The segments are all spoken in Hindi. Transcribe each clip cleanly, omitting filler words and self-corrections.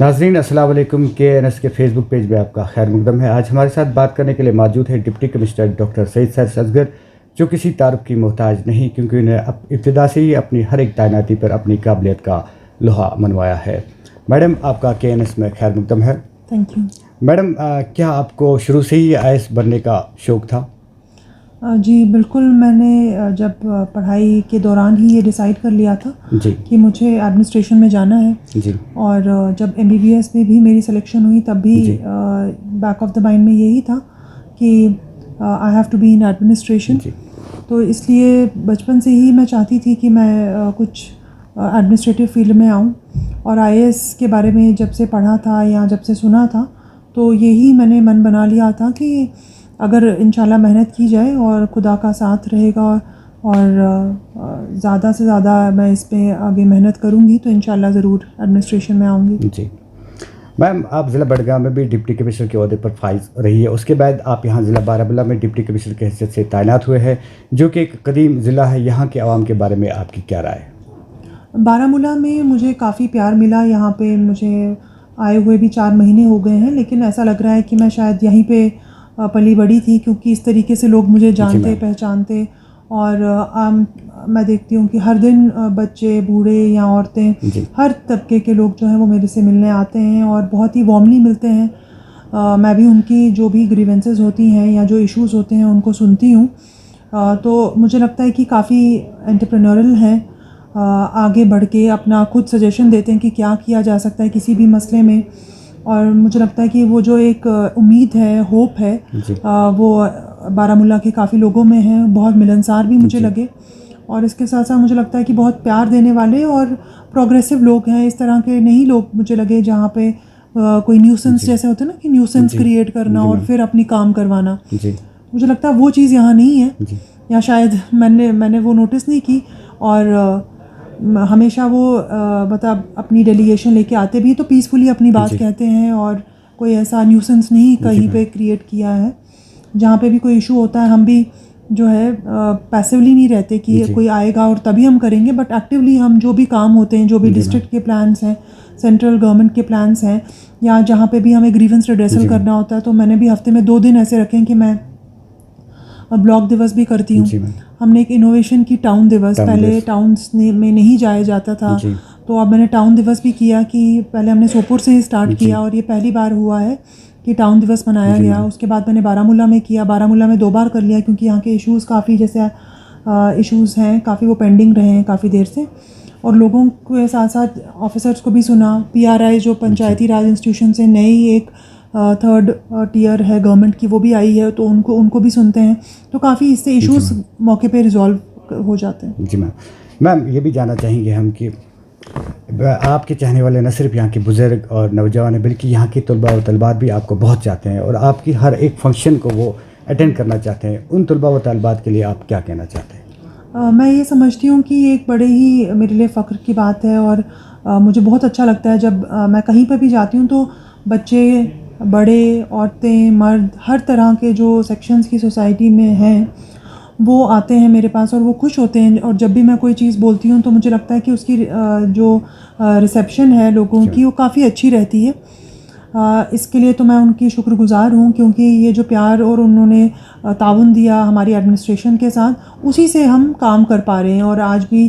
नाज़रीन अस्सलाम वालेकुम। KNS के फेसबुक पेज में आपका खैर मकदम है। आज हमारे साथ बात करने के लिए मौजूद है deputy commissioner doctor Saeed sir Asghar, जो किसी तारुफ की मोहताज नहीं, क्योंकि उन्हें इब्तिदा से ही अपनी हर एक तैनाती पर अपनी काबिलियत का लोहा मनवाया है। मैडम, आपका KNS में खैर मकदम है। Thank you. मैडम, क्या आपको शुरू से ही IAS बनने का शौक़ था? जी बिल्कुल, मैंने जब पढ़ाई के दौरान ही ये डिसाइड कर लिया था जी कि मुझे एडमिनिस्ट्रेशन में जाना है जी। और जब MBBS में भी मेरी सिलेक्शन हुई तब भी बैक ऑफ द माइंड में यही था कि I have to be in administration. तो इसलिए बचपन से ही मैं चाहती थी कि मैं कुछ एडमिनिस्ट्रेटिव फील्ड में आऊँ, और IAS के बारे में जब से पढ़ा था या जब से सुना था तो यही मैंने मन बना लिया था कि अगर इंशाल्लाह मेहनत की जाए और खुदा का साथ रहेगा और ज़्यादा से ज़्यादा मैं इस पे आगे मेहनत करूँगी तो इंशाल्लाह ज़रूर एडमिनिस्ट्रेशन में आऊँगी। जी मैम, आप ज़िला बडगाम में भी डिप्टी कमिश्नर के ओहदे पर फाइज रही है। उसके बाद आप यहाँ ज़िला बारामूला में डिप्टी कमिश्नर की हैसियत से तैनात हुए हैं, जो कि एक कदीम ज़िला है। यहाँ के आवाम के बारे में आपकी क्या राय है? बारामूला में मुझे काफ़ी प्यार मिला। यहाँ पे मुझे आए हुए भी 4 महीने हो गए हैं, लेकिन ऐसा लग रहा है कि मैं शायद यहीं पे पली बड़ी थी, क्योंकि इस तरीके से लोग मुझे जानते पहचानते। और मैं देखती हूँ कि हर दिन बच्चे, बूढ़े या औरतें, हर तबके के लोग जो हैं वो मेरे से मिलने आते हैं और बहुत ही वार्मली मिलते हैं। मैं भी उनकी जो भी ग्रीवेंसेस होती हैं या जो इश्यूज़ होते हैं उनको सुनती हूँ। तो मुझे लगता है कि काफ़ी एंटरप्रेन्योरल हैं, आगे बढ़ के अपना खुद सजेशन देते हैं कि क्या किया जा सकता है किसी भी मसले में। और मुझे लगता है कि वो जो एक उम्मीद है, होप है, वो बारामूला के काफ़ी लोगों में है। बहुत मिलनसार भी मुझे लगे, और इसके साथ साथ मुझे लगता है कि बहुत प्यार देने वाले और प्रोग्रेसिव लोग हैं। इस तरह के नहीं लोग मुझे लगे जहाँ पे कोई न्यूसेंस जैसे होते हैं ना, कि न्यूसेंस क्रिएट करना और फिर अपनी काम करवाना। मुझे लगता है वो चीज़ यहाँ नहीं है, या शायद मैंने वो नोटिस नहीं की। और हमेशा वो मतलब अपनी डेलीगेशन लेके आते भी तो पीसफुली अपनी बात कहते हैं, और कोई ऐसा न्यूसेंस नहीं कहीं पे क्रिएट किया है। जहाँ पे भी कोई इशू होता है हम भी जो है पैसिवली नहीं रहते कि कोई आएगा और तभी हम करेंगे, बट एक्टिवली हम जो भी काम होते हैं, जो भी डिस्ट्रिक्ट के प्लान्स हैं, सेंट्रल गवर्नमेंट के प्लान्स हैं, या जहाँ पे भी हमें ग्रीवेंस रिड्रेसल करना होता है, तो मैंने भी हफ्ते में 2 दिन ऐसे रखे हैं कि मैं ब्लॉक दिवस भी करती हूँ। हमने एक इनोवेशन की टाउन दिवस, पहले टाउन्स में नहीं जाया जाता था, तो अब मैंने टाउन दिवस भी किया कि पहले हमने सोपुर से ही स्टार्ट किया, और ये पहली बार हुआ है कि टाउन दिवस मनाया गया। उसके बाद मैंने बारामूला में किया, बारामूला में 2 बार कर लिया, क्योंकि यहाँ के इश्यूज़ काफ़ी जैसे इश्यूज़ हैं, काफ़ी वो पेंडिंग रहे हैं काफ़ी देर से। और लोगों के साथ साथ ऑफिसर्स को भी सुना। PRI जो पंचायती राज इंस्टीट्यूशन से नई एक 3rd टियर है गवर्नमेंट की, वो भी आई है, तो उनको भी सुनते हैं। तो काफ़ी इससे इश्यूज़ मौके पे रिजॉल्व हो जाते हैं। जी मैम, ये भी जानना चाहेंगे हम कि आपके चाहने वाले न सिर्फ यहाँ के बुज़ुर्ग और नौजवान हैं, बल्कि यहाँ के तलबा और तलबात भी आपको बहुत चाहते हैं और आपकी हर एक फंक्शन को वो अटेंड करना चाहते हैं। उन तलबा व तलबात के लिए आप क्या कहना चाहते हैं? मैं ये समझती हूँ कि ये एक बड़े ही मेरे लिए फ़ख्र की बात है, और मुझे बहुत अच्छा लगता है जब मैं कहीं पर भी जाती हूँ तो बच्चे, बड़े, औरतें, मर्द, हर तरह के जो सेक्शंस की सोसाइटी में हैं वो आते हैं मेरे पास और वो खुश होते हैं। और जब भी मैं कोई चीज़ बोलती हूँ तो मुझे लगता है कि उसकी जो रिसेप्शन है लोगों की वो काफ़ी अच्छी रहती है। इसके लिए तो मैं उनकी शुक्रगुज़ार हूँ, क्योंकि ये जो प्यार और उन्होंने ताउन दिया हमारी एडमिनिस्ट्रेशन के साथ, उसी से हम काम कर पा रहे हैं। और आज भी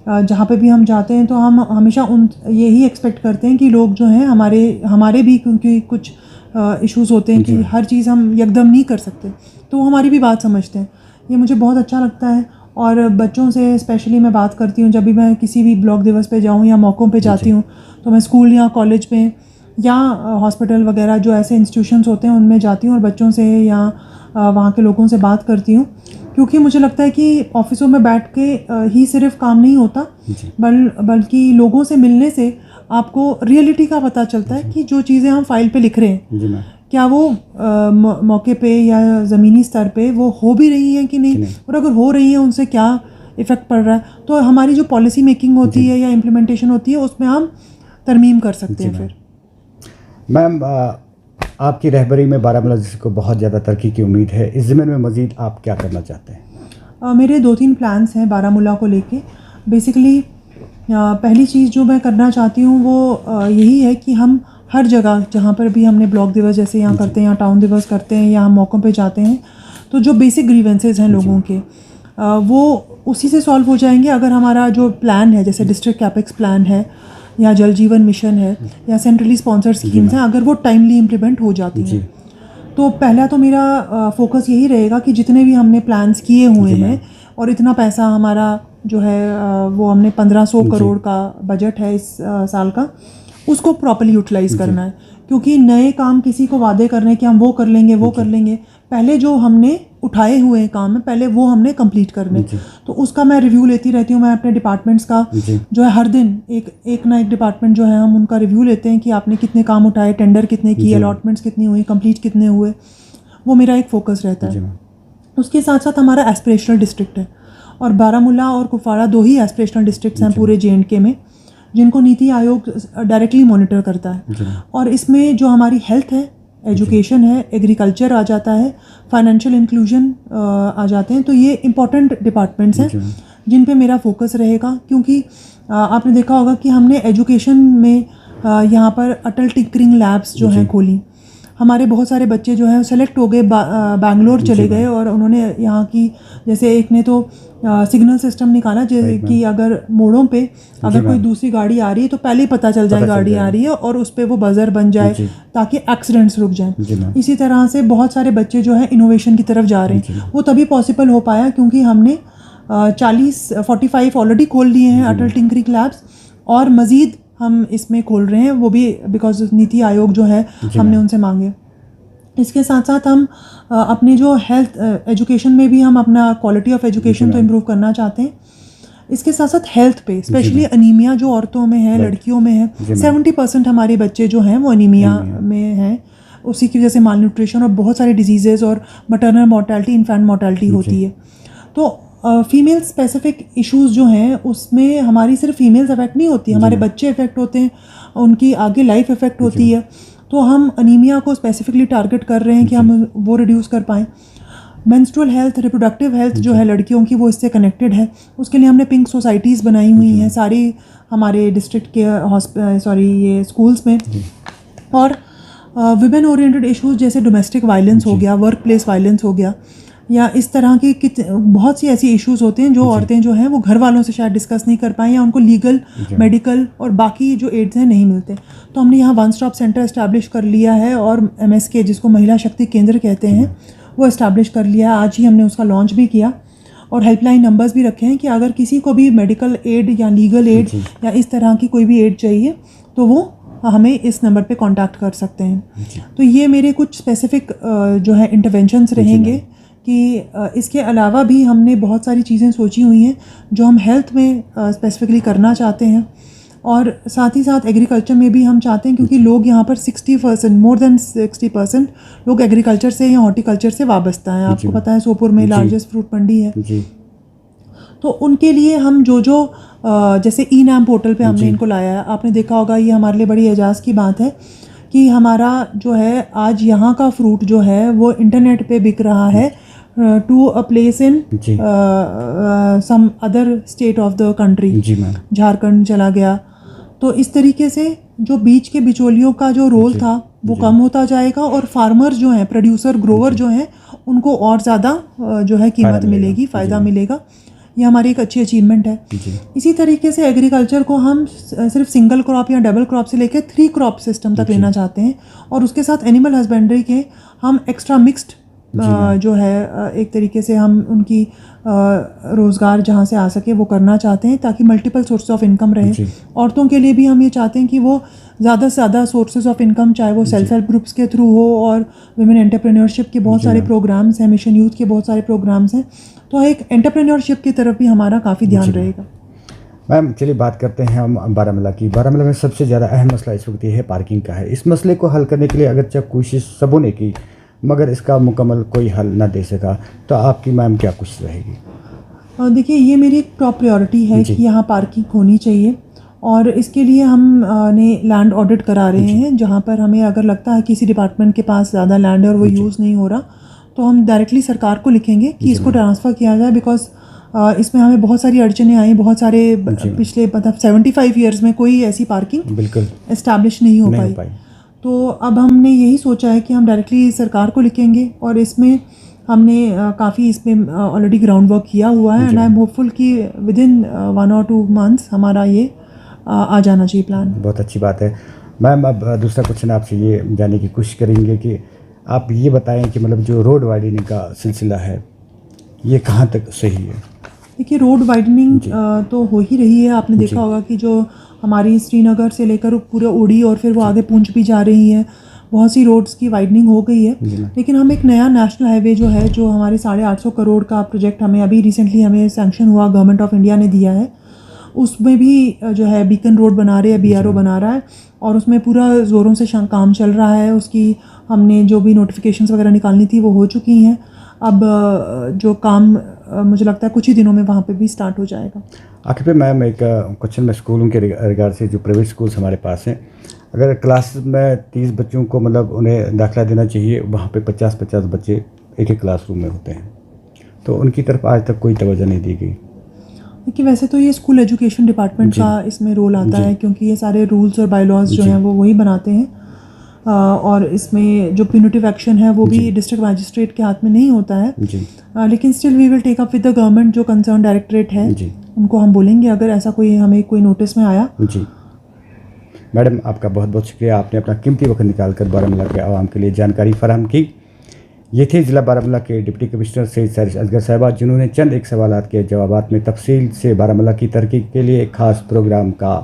जहाँ पे भी हम जाते हैं तो हम हमेशा यही एक्सपेक्ट करते हैं कि लोग जो हैं हमारे भी, क्योंकि कुछ इश्यूज़ होते हैं कि हर चीज़ हम यकदम नहीं कर सकते, तो वो हमारी भी बात समझते हैं। ये मुझे बहुत अच्छा लगता है। और बच्चों से स्पेशली मैं बात करती हूँ, जब भी मैं किसी भी ब्लॉक दिवस पे जाऊँ या मौक़ों पे जाती हूँ, तो मैं स्कूल या कॉलेज में या हॉस्पिटल वगैरह जो ऐसे इंस्टीट्यूशंस होते हैं उनमें जाती हूँ और बच्चों से या वहाँ के लोगों से बात करती हूँ, क्योंकि मुझे लगता है कि ऑफिसों में बैठ के ही सिर्फ काम नहीं होता, बल्कि लोगों से मिलने से आपको रियलिटी का पता चलता है कि जो चीज़ें हम फाइल पे लिख रहे हैं क्या वो मौके पे या ज़मीनी स्तर पे वो हो भी रही हैं कि नहीं, और अगर हो रही हैं उनसे क्या इफ़ेक्ट पड़ रहा है, तो हमारी जो पॉलिसी मेकिंग होती है या इम्प्लीमेंटेशन होती है उसमें हम तरमीम कर सकते हैं। फिर मैम, आपकी रहबरी में बारामूला जिले को बहुत ज़्यादा तरक्की की उम्मीद है। इस ज़मीन में मज़ीद आप क्या करना चाहते हैं? मेरे 2-3 प्लान्स हैं बारामूला को लेके। बेसिकली पहली चीज़ जो मैं करना चाहती हूँ वो यही है कि हम हर जगह जहाँ पर भी हमने ब्लॉक दिवस जैसे यहाँ करते हैं या टाउन दिवस करते हैं या हम मौक़ों पे जाते हैं, तो जो बेसिक ग्रीवेंसेस हैं लोगों के वो उसी से सॉल्व हो जाएंगे अगर हमारा जो प्लान है, जैसे डिस्ट्रिक्ट कैपेक्स प्लान है या जल जीवन मिशन है या सेंट्रली स्पॉन्सर्ड स्कीम्स हैं, अगर वो टाइमली इम्प्लीमेंट हो जाती हैं। तो पहला तो मेरा फोकस यही रहेगा कि जितने भी हमने प्लान्स किए हुए हैं और इतना पैसा हमारा जो है वो हमने 1500 करोड़ का बजट है इस साल का, उसको प्रॉपर्ली यूटिलाइज़ करना है। क्योंकि नए काम किसी को वादे करने कि हम वो कर लेंगे वो कर लेंगे, पहले जो हमने उठाए हुए काम है पहले वो हमने कंप्लीट करने। तो उसका मैं रिव्यू लेती रहती हूँ। मैं अपने डिपार्टमेंट्स का जो है हर दिन एक ना एक डिपार्टमेंट जो है हम उनका रिव्यू लेते हैं कि आपने कितने काम उठाए, टेंडर कितने किए, अलॉटमेंट्स कितनी हुई, कंप्लीट कितने हुए, वो मेरा एक फोकस रहता है। उसके साथ साथ हमारा एस्पिरेशनल डिस्ट्रिक्ट है और बारामूला और कुपवाड़ा 2 ही एस्पिरेशनल डिस्ट्रिक्ट्स हैं पूरे J&K में, जिनको नीति आयोग डायरेक्टली मॉनिटर करता है। और इसमें जो हमारी हेल्थ है, एजुकेशन है, एग्रीकल्चर आ जाता है, फाइनेंशियल इंक्लूजन आ जाते हैं। तो ये इम्पॉर्टेंट डिपार्टमेंट्स हैं जिन पे मेरा फोकस रहेगा। क्योंकि आपने देखा होगा कि हमने एजुकेशन में यहाँ पर अटल टिंकरिंग लैब्स जो हैं खोली। हमारे बहुत सारे बच्चे जो हैं सेलेक्ट हो गए, बैंगलोर चले गए और उन्होंने यहाँ की, जैसे एक ने तो सिग्नल सिस्टम निकाला कि अगर मोड़ों पे अगर कोई दूसरी गाड़ी आ रही है तो पहले ही पता चल जाए गाड़ी आ रही है और उस पर वो बजर बन जाए ताकि एक्सीडेंट्स रुक जाएं। इसी तरह से बहुत सारे बच्चे जो हैं इनोवेशन की तरफ जा रहे हैं। वो तभी पॉसिबल हो पाया क्योंकि हमने 45 ऑलरेडी खोल लिए हैं अटल टिंकरिंग लैब्स और मज़ीद हम इसमें खोल रहे हैं, वो भी बिकॉज नीति आयोग जो है हमने उनसे मांगे। इसके साथ साथ हम अपने जो हेल्थ एजुकेशन में भी हम अपना क्वालिटी ऑफ एजुकेशन तो इम्प्रूव करना चाहते हैं। इसके साथ साथ हेल्थ पे, स्पेशली अनीमिया जो औरतों में है, लड़कियों में है, 70% हमारे बच्चे जो हैं वो अनीमिया में हैं। उसी की वजह से माल न्यूट्रिशन और बहुत सारे डिजीज़ेज़ और मटरनल मोर्टेलिटी, इन्फेंट मोर्टेलिटी होती है। तो फीमेल स्पेसिफिक इश्यूज़ जो हैं उसमें हमारी सिर्फ फीमेल्स अफेक्ट नहीं होती, हमारे बच्चे इफेक्ट होते हैं, उनकी आगे लाइफ इफेक्ट होती है। तो हम अनीमिया को स्पेसिफिकली टारगेट कर रहे हैं कि हम वो रिड्यूस कर पाएँ। मेंस्ट्रुअल हेल्थ, रिप्रोडक्टिव हेल्थ जो है लड़कियों की, वो इससे कनेक्टेड है। उसके लिए हमने पिंक सोसाइटीज़ बनाई हुई हैं सारी हमारे डिस्ट्रिक्ट के ये स्कूल्स में। और विमेन ओरिएंटेड इश्यूज़ जैसे डोमेस्टिक वायलेंस हो गया, वर्क प्लेस वायलेंस हो गया, या इस तरह की बहुत सी ऐसी इश्यूज़ होते हैं जो औरतें जो हैं वो घर वालों से शायद डिस्कस नहीं कर पाएँ या उनको लीगल, मेडिकल और बाकी जो एड्स हैं नहीं मिलते। तो हमने यहाँ वन स्टॉप सेंटर इस्टेब्लिश कर लिया है और MSK जिसको महिला शक्ति केंद्र कहते हैं वो इस्टेब्लिश कर लिया है। आज ही हमने उसका लॉन्च भी किया और हेल्पलाइन नंबर्स भी रखे हैं कि अगर किसी को भी मेडिकल एड या लीगल एड या इस तरह की कोई भी एड चाहिए तो वो हमें इस नंबर पे कांटेक्ट कर सकते हैं। तो ये मेरे कुछ स्पेसिफिक जो है इंटरवेंशंस रहेंगे कि इसके अलावा भी हमने बहुत सारी चीज़ें सोची हुई हैं जो हम हेल्थ में स्पेसिफिकली करना चाहते हैं। और साथ ही साथ एग्रीकल्चर में भी हम चाहते हैं क्योंकि लोग यहाँ पर 60%, मोर देन 60% लोग एग्रीकल्चर से या हॉर्टिकल्चर से वाबस्ता हैं। आपको पता है सोपुर में लार्जेस्ट फ्रूट मंडी है। तो उनके लिए हम जो जैसे ई-नाम पोर्टल पे हमने इनको लाया है। आपने देखा होगा, ये हमारे लिए बड़ी एजाज़ की बात है कि हमारा जो है आज यहाँ का फ्रूट जो है वो इंटरनेट पे बिक रहा है to a place in some other state of the country, Jharkhand चला गया। तो इस तरीके से जो बीच के बिचौलियों का जो रोल था वो कम होता जाएगा और फार्मर जो हैं, प्रोड्यूसर, ग्रोवर जो हैं, उनको और ज़्यादा जो है कीमत मिलेगी, फ़ायदा मिलेगा। ये हमारी एक अच्छी अचीवमेंट है। इसी तरीके से एग्रीकल्चर को हम सिर्फ सिंगल क्रॉप या डबल क्रॉप से लेकर 3 क्रॉप सिस्टम तक लेना चाहते हैं और उसके साथ एनिमल हस्बेंड्री के हम एक्स्ट्रा मिक्स्ड जो है एक तरीके से हम उनकी रोज़गार जहाँ से आ सके वो करना चाहते हैं ताकि मल्टीपल सोर्स ऑफ इनकम रहे। औरतों के लिए भी हम ये चाहते हैं कि वो ज़्यादा से ज़्यादा सोर्सेज ऑफ इनकम, चाहे वो सेल्फ हेल्प ग्रुप्स के थ्रू हो और वुमेन एंटरप्रेन्योरशिप के बहुत सारे प्रोग्राम्स हैं, मिशन यूथ के बहुत सारे प्रोग्राम्स हैं। तो एक एंटरप्रेन्योरशिप की तरफ भी हमारा काफ़ी ध्यान रहेगा। मैम चलिए बात करते हैं हम बारामूला की। बारामूला में सबसे ज़्यादा अहम मसला इस वक्त ये है पार्किंग का है। इस मसले को हल करने के लिए अगरचे कोशिश सबों ने की मगर इसका मुकम्मल कोई हल ना दे सका, तो आपकी मैम क्या कोशिश रहेगी? देखिए, ये मेरी एक टॉप प्रायोरिटी है कि यहाँ पार्किंग होनी चाहिए और इसके लिए हम ने लैंड ऑडिट करा रहे हैं। जहाँ पर हमें अगर लगता है किसी डिपार्टमेंट के पास ज़्यादा लैंड है और वो यूज़ नहीं हो रहा तो हम डायरेक्टली सरकार को लिखेंगे कि इसको ट्रांसफ़र किया जाए। बिकॉज इसमें हमें बहुत सारी अड़चनें आई, बहुत सारे पिछले मतलब 75 ईयर्स में कोई ऐसी पार्किंग बिल्कुल इस्टेब्लिश नहीं हो पाई। तो अब हमने यही सोचा है कि हम डायरेक्टली सरकार को लिखेंगे और इसमें हमने काफ़ी इसमें ऑलरेडी ग्राउंड वर्क किया हुआ है एंड आई एम होपफुल कि विद इन 1 और 2 मंथ्स हमारा ये आ जाना चाहिए प्लान। बहुत अच्छी बात है मैम। अब दूसरा क्वेश्चन आपसे ये जानने की कोशिश करेंगे कि आप ये बताएं कि मतलब जो रोड वाइडनिंग का सिलसिला है ये कहाँ तक सही है? देखिए रोड वाइडनिंग तो हो ही रही है। आपने देखा होगा कि जो हमारी श्रीनगर से लेकर पूरे ओडी और फिर वो आगे पूंछ भी जा रही है, बहुत सी रोड्स की वाइडनिंग हो गई है। लेकिन हम एक नया नेशनल हाईवे जो है, जो हमारे 850 करोड़ का प्रोजेक्ट हमें अभी रिसेंटली हमें सैंक्शन हुआ, गवर्नमेंट ऑफ इंडिया ने दिया है, उसमें भी जो है बीकन रोड बना रहे हैं, BRO बना रहा है और उसमें पूरा ज़ोरों से काम चल रहा है। उसकी हमने जो भी नोटिफिकेशंस वगैरह निकालनी थी वो हो चुकी हैं। अब जो काम मुझे लगता है कुछ ही दिनों में वहाँ पे भी स्टार्ट हो जाएगा। आखिर पे मैम एक क्वेश्चन में स्कूलों के रिगार्ड से, जो प्राइवेट स्कूल्स हमारे पास हैं, अगर क्लास में 30 बच्चों को मतलब उन्हें दाखिला देना चाहिए, वहाँ पे 50-50 बच्चे एक ही क्लासरूम में होते हैं, तो उनकी तरफ आज तक कोई तवज्जो नहीं दी गई। देखिए वैसे तो ये स्कूल एजुकेशन डिपार्टमेंट का इसमें रोल आता है, क्योंकि ये सारे रूल्स और बायलॉज जो हैं वो वही बनाते हैं और इसमें जो प्यूनिटिव एक्शन है वो भी डिस्ट्रिक्ट मैजिस्ट्रेट के हाथ में नहीं होता है। लेकिन still we will take up with the government, जो कंसर्न डायरेक्टरेट है उनको हम बोलेंगे अगर ऐसा कोई हमें कोई नोटिस में आया। जी मैडम, आपका बहुत बहुत शुक्रिया, आपने अपना कीमती वक्त निकालकर बारामूला के आवाम के लिए जानकारी फराहम की। ये थे ज़िला बारामूला के डिप्टी कमिश्नर सैयद सारिश असगर साहिबा, जिन्होंने चंद एक सवालात के जवाबात में तफसील से बारामूला की तरक्की के लिए एक ख़ास प्रोग्राम का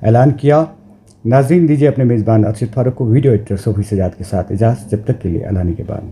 ऐलान किया। नाज़रीन, दीजिए अपने मेज़बान अरशद फारूक को वीडियो एडिटर सोफी सजाद के साथ इजाज़त, जब तक के लिए अल्लाह के बाद।